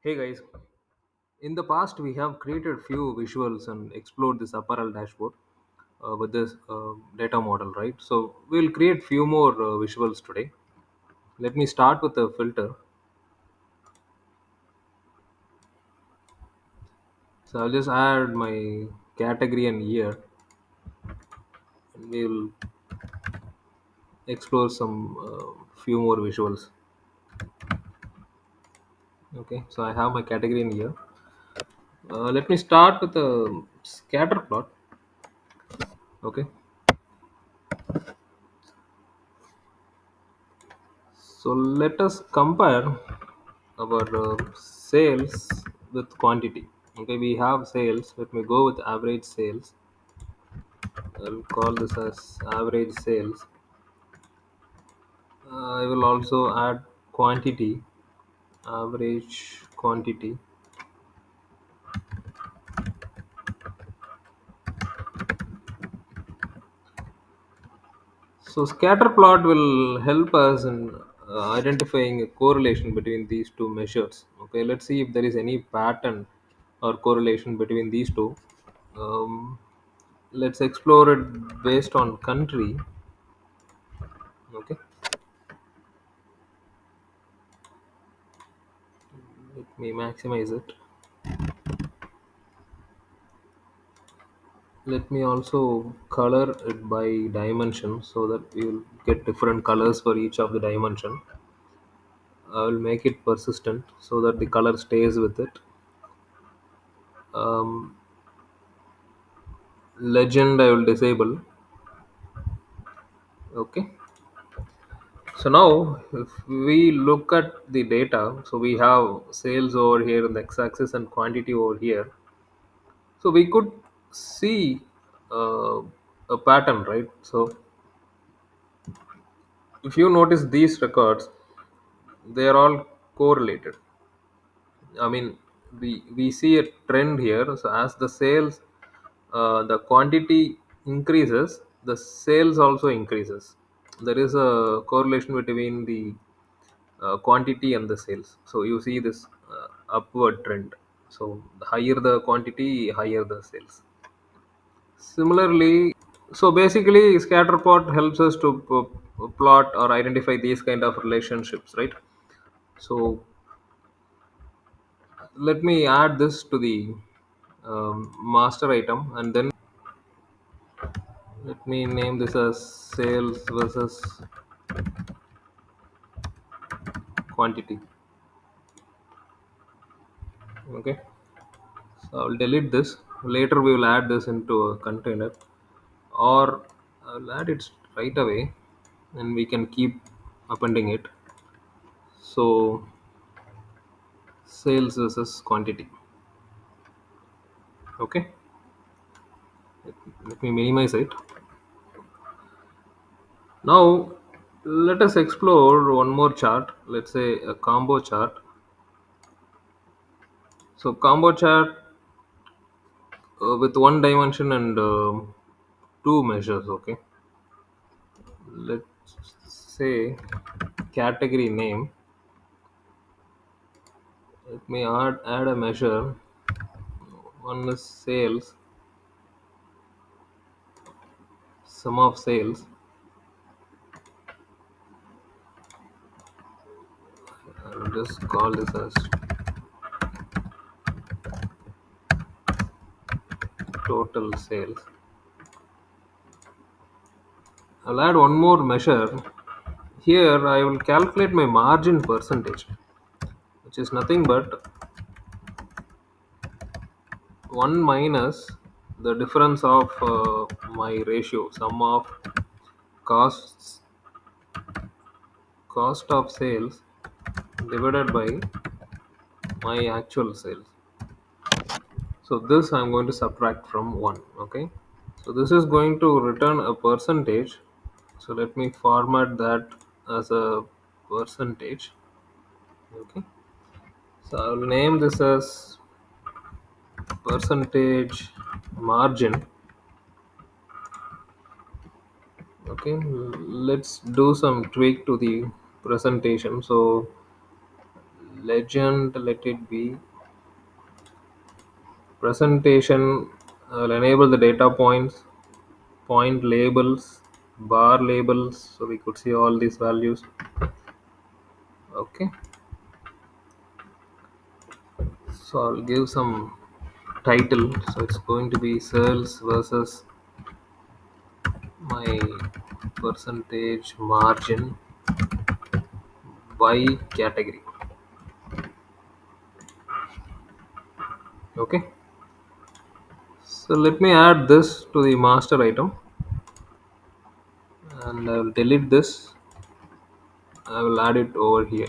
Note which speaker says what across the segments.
Speaker 1: Hey guys, in the past we have created few visuals and explored this apparel dashboard with this data model, right? So we'll create few more visuals today. Let me start with the filter. So I'll just add my category and year, and we'll explore some few more visuals. Okay, so I have my category and year. Let me start with the scatter plot. Okay, so let us compare our sales with quantity. Okay, we have sales. Let me go with average sales. I'll call this as average sales. I will also add quantity, average quantity. So scatter plot will help us in identifying a correlation between these two measures. Okay, let's see if there is any pattern or correlation between these two. Um, let's explore it based on country. Okay, let me maximize it. Let me also color it by dimension so that we will get different colors for each of the dimension. I will make it persistent so that the color stays with it. um, Legend I will disable. Okay, so now if we look at the data, so we have sales over here in the x-axis and quantity over here. So we could see uh, a pattern, right? So if you notice these records, they are all correlated. I mean, we see a trend here. So as the sales, the quantity increases, the sales also increases. There is a correlation between the quantity and the sales. So you see this upward trend. So the higher the quantity, higher the sales. Similarly, so basically, scatterplot helps us to plot or identify these kind of relationships, right? So let me add this to the master item, and then let me name this as sales versus quantity. Okay, so I'll delete this. Later we will add this into a container, or I'll add it right away, and we can keep appending it. So sales versus quantity. Okay, let me minimize it. Now let us explore one more chart. Let's say a combo chart. So combo chart with one dimension and two measures. Okay, let's say category name. Let me add a measure. One is sales, sum of sales. I'll just call this as total sales. I'll add one more measure. Here I will calculate my margin percentage, which is nothing but 1 minus the difference of my ratio, sum of costs, cost of sales divided by my actual sales. So this I'm going to subtract from 1. Okay, so this is going to return a percentage. So let me format that as a percentage. Okay, so I'll name this as percentage margin. Okay, let's do some tweak to the presentation. So legend, let it be presentation. I'll enable the data points, point labels, bar labels, so we could see all these values. Okay, so I'll give some title. So it's going to be sales versus my percentage margin by category. Okay, so let me add this to the master item, and I will delete this. I will add it over here.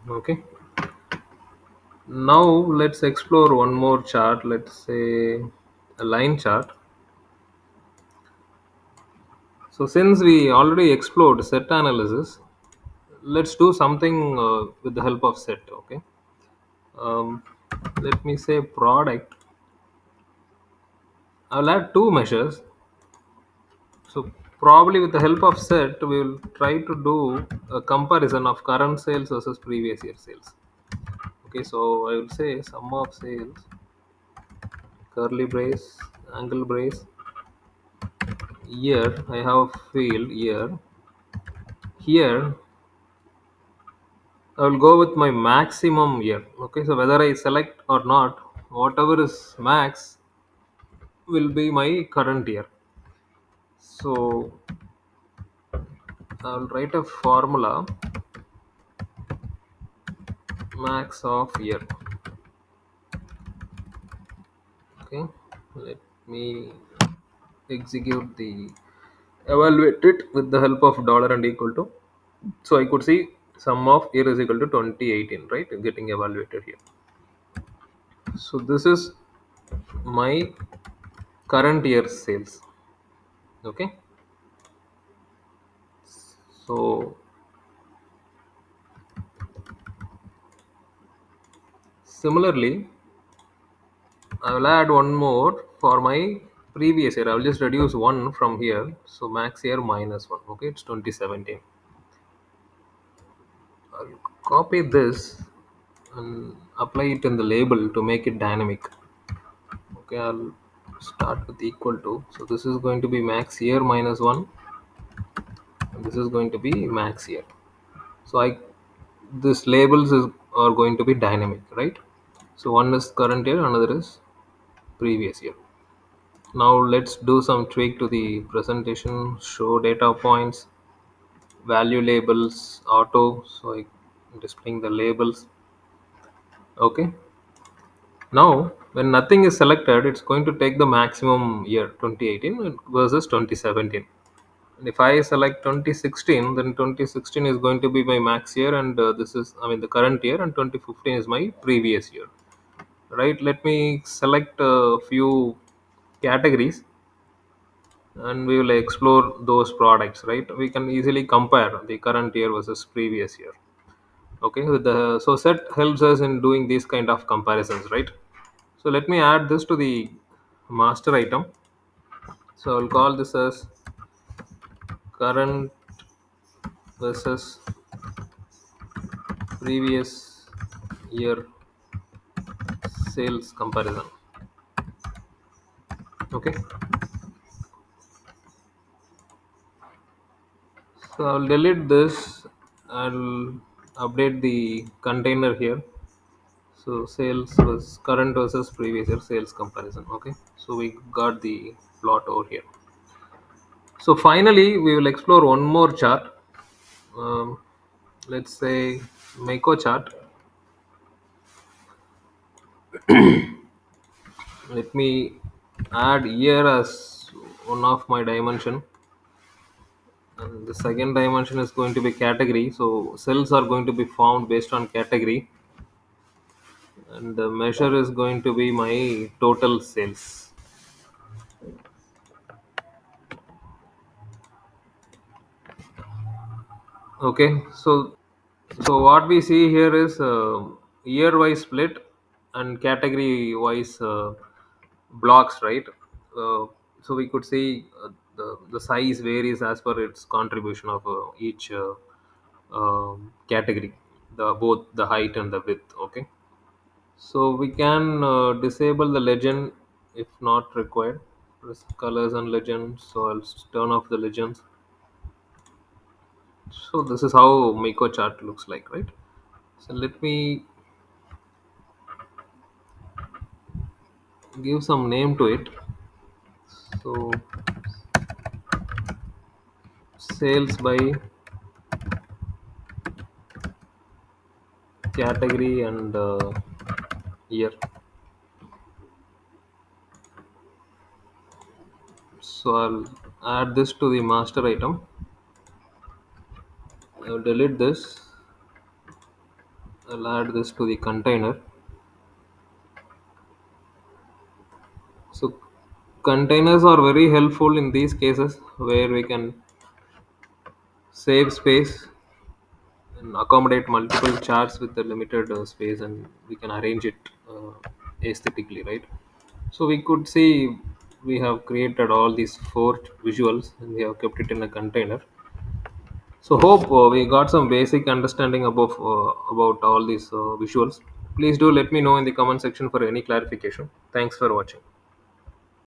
Speaker 1: Okay, now let's explore one more chart. Let's say a line chart. So since we already explored set analysis, let's do something with the help of set. Okay, um, let me say product. I'll add two measures. So probably with the help of set, we will try to do a comparison of current sales versus previous year sales. Okay, so I will say sum of sales, curly brace, angle brace. Year I have field year. Here I will go with my maximum year. Okay, so whether I select or not, whatever is max will be my current year. So I'll write a formula max of year. Okay, let me execute the evaluate it with the help of dollar and equal to. So I could see sum of year is equal to 2018, right? Getting evaluated here. So this is my current year sales. Okay, so similarly I will add one more for my previous year. I will just reduce one from here. So max year minus one. Okay, it's 2017. I'll copy this and apply it in the label to make it dynamic. Okay, I'll start with equal to. So this is going to be max year minus one, and this is going to be max year. So I this labels are going to be dynamic, right? So one is current year, another is previous year. Now let's do some tweak to the presentation. Show data points, value labels, auto. So I'm displaying the labels. Okay. Now when nothing is selected, it's going to take the maximum year 2018 versus 2017. And if I select 2016, then 2016 is going to be my max year, and this is, I mean, the current year, and 2015 is my previous year. Right? Let me select a few categories, and we will explore those products. Right? We can easily compare the current year versus previous year. Okay, with the so set helps us in doing these kind of comparisons, right? So let me add this to the master item. So I'll call this as current versus previous year sales comparison. Okay, so I'll delete this. I'll update the container here. So sales was current versus previous year sales comparison. Okay, so we got the plot over here. So finally we will explore one more chart. um, let's say Mekko chart. Let me add year as one of my dimension, and the second dimension is going to be category. So cells are going to be found based on category, and the measure is going to be my total sales. Okay, so what we see here is year wise split and category wise blocks, right? uh, so we could see the size varies as per its contribution of each category, the both the height and the width. Okay, so we can disable the legend if not required. Press colors and legends. So I'll turn off the legends. So this is how Miko chart looks like, right? So let me give some name to it. So sales by category and year. So I'll add this to the master item. I'll delete this. I'll add this to the container. So containers are very helpful in these cases where we can save space and accommodate multiple charts with the limited space, and we can arrange it aesthetically, right? So we could see we have created all these four visuals and we have kept it in a container. So hope we got some basic understanding about all these visuals. Please do let me know in the comment section for any clarification. Thanks for watching.